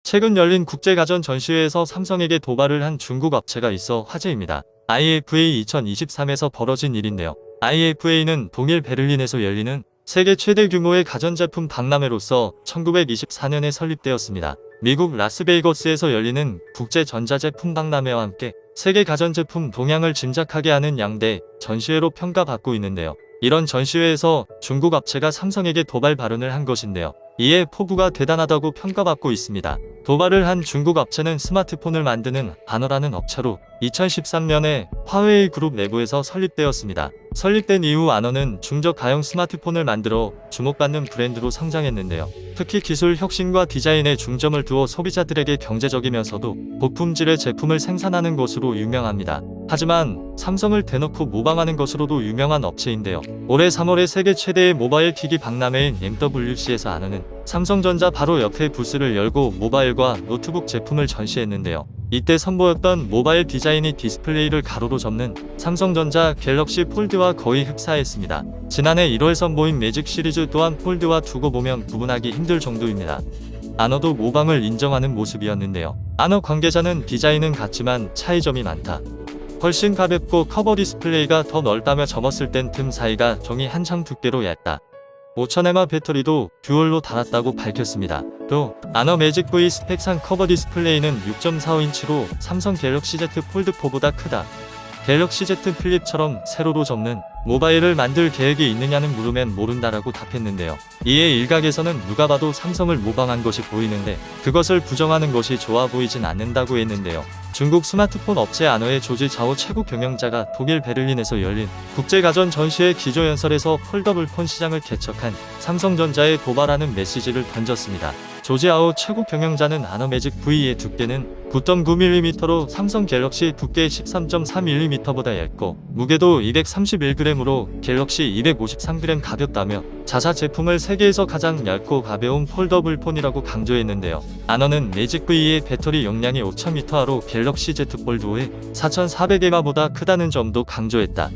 최근 열린 국제가전 전시회에서 삼성에게 도발을 한 중국 업체가 있어 화제입니다. IFA 2023에서 벌어진 일인데요. IFA는 동일 베를린에서 열리는 세계 최대 규모의 가전제품 박람회로서 1924년에 설립되었습니다. 미국 라스베이거스에서 열리는 국제전자제품 박람회와 함께 세계 가전제품 동향을 짐작하게 하는 양대 전시회로 평가받고 있는데요. 이런 전시회에서 중국 업체가 삼성에게 도발 발언을 한 것인데요. 이에 포부가 대단하다고 평가받고 있습니다. 도발을 한 중국 업체는 스마트폰을 만드는 아너라는 업체로 2013년에 화웨이 그룹 내부에서 설립되었습니다. 설립된 이후 아너는 중저가형 스마트폰을 만들어 주목받는 브랜드로 성장했는데요. 특히 기술 혁신과 디자인에 중점을 두어 소비자들에게 경제적이면서도 고품질의 제품을 생산하는 것으로 유명합니다. 하지만 삼성을 대놓고 모방하는 것으로도 유명한 업체인데요. 올해 3월에 세계 최대의 모바일 기기 박람회인 MWC에서 아너는 삼성전자 바로 옆에 부스를 열고 모바일과 노트북 제품을 전시했는데요. 이때 선보였던 모바일 디자인이 디스플레이를 가로로 접는 삼성전자 갤럭시 폴드와 거의 흡사했습니다. 지난해 1월 선보인 매직 시리즈 또한 폴드와 두고 보면 구분하기 힘들 정도입니다. 아너도 모방을 인정하는 모습이었는데요. 아너 관계자는 디자인은 같지만 차이점이 많다. 훨씬 가볍고 커버 디스플레이가 더 넓다며 접었을 땐 틈 사이가 종이 한 장 두께로 얇다. 5000mAh 배터리도 듀얼로 달았다고 밝혔습니다. 또 아너 매직 V 스펙상 커버 디스플레이는 6.45인치로 삼성 갤럭시 Z 폴드4보다 크다. 갤럭시 Z 플립처럼 세로로 접는 모바일을 만들 계획이 있느냐는 물으면 모른다라고 답했는데요. 이에 일각에서는 누가 봐도 삼성을 모방한 것이 보이는데 그것을 부정하는 것이 좋아 보이진 않는다고 했는데요. 중국 스마트폰 업체 아너의 조지 자오 최고 경영자가 독일 베를린에서 열린 국제가전 전시회 기조연설에서 폴더블 폰 시장을 개척한 삼성전자에 도발하는 메시지를 던졌습니다. 조지 아오 최고 경영자는 아너 매직 V의 두께는 9.9mm로 삼성 갤럭시 두께 13.3mm보다 얇고 무게도 231g으로 갤럭시 253g 가볍다며 자사 제품을 세계에서 가장 얇고 가벼운 폴더블 폰이라고 강조했는데요. 아너는 매직 V의 배터리 용량이 5000mAh로 갤럭시 Z 폴드5의 4400mAh보다 크다는 점도 강조했다.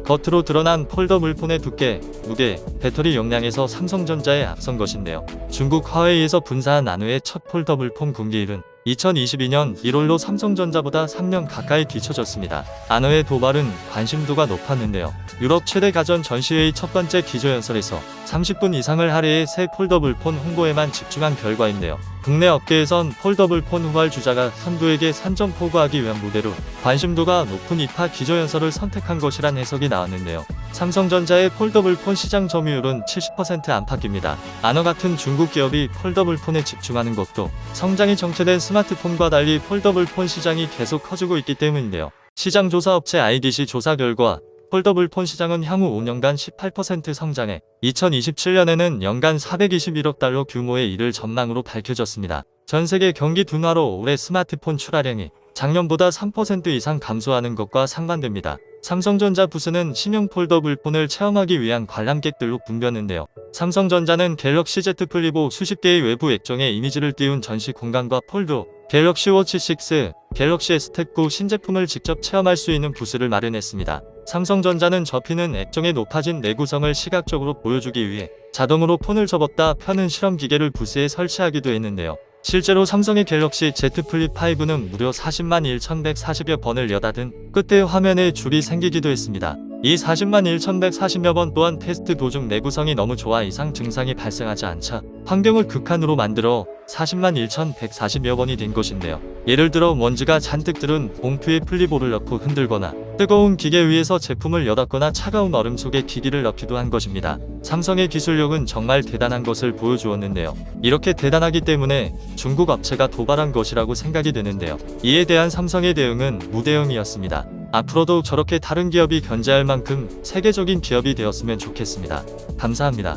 겉으로 드러난 폴더블 폰의 두께, 무게, 배터리 용량에서 삼성전자에 앞선 것인데요. 중국 화웨이에서 분사한 아너의 첫 폴더블 폰 공개일은 2022년 1월로 삼성전자보다 3년 가까이 뒤처졌습니다. 아너의 도발은 관심도가 높았는데요. 유럽 최대 가전 전시회의 첫 번째 기조연설에서 30분 이상을 할애해 새 폴더블 폰 홍보에만 집중한 결과인데요. 국내 업계에선 폴더블 폰 후발주자가 선두에게 산점포고하기 위한 무대로 관심도가 높은 이파 기조연설을 선택한 것이란 해석이 나왔는데요. 삼성전자의 폴더블 폰 시장 점유율은 70% 안팎입니다. 아너 같은 중국 기업이 폴더블 폰에 집중하는 것도 성장이 정체된 스마트폰과 달리 폴더블 폰 시장이 계속 커지고 있기 때문인데요. 시장 조사 업체 IDC 조사 결과 폴더블 폰 시장은 향후 5년간 18% 성장해 2027년에는 연간 421억 달러 규모에 이를 전망으로 밝혀졌습니다. 전 세계 경기 둔화로 올해 스마트폰 출하량이 작년보다 3% 이상 감소하는 것과 상반됩니다. 삼성전자 부스는 신형 폴더블 폰을 체험하기 위한 관람객들로 붐볐는데요. 삼성전자는 갤럭시 Z 플립5 수십 개의 외부 액정에 이미지를 띄운 전시 공간과 폴드, 갤럭시 워치 6, 갤럭시 S 탭9 신제품을 직접 체험할 수 있는 부스를 마련했습니다. 삼성전자는 접히는 액정의 높아진 내구성을 시각적으로 보여주기 위해 자동으로 폰을 접었다 펴는 실험 기계를 부스에 설치하기도 했는데요. 실제로 삼성의 갤럭시 Z 플립5는 무려 401만 1140여 번을 여닫은 끝에 화면에 줄이 생기기도 했습니다. 이 401만 1140여 번 또한 테스트 도중 내구성이 너무 좋아 이상 증상이 발생하지 않자 환경을 극한으로 만들어 401만 1140여 번이 된 것인데요. 예를 들어 먼지가 잔뜩 들은 봉투에 플립5를 넣고 흔들거나 뜨거운 기계 위에서 제품을 여닫거나 차가운 얼음 속에 기기를 넣기도 한 것입니다. 삼성의 기술력은 정말 대단한 것을 보여주었는데요. 이렇게 대단하기 때문에 중국 업체가 도발한 것이라고 생각이 되는데요. 이에 대한 삼성의 대응은 무대응이었습니다. 앞으로도 저렇게 다른 기업이 견제할 만큼 세계적인 기업이 되었으면 좋겠습니다. 감사합니다.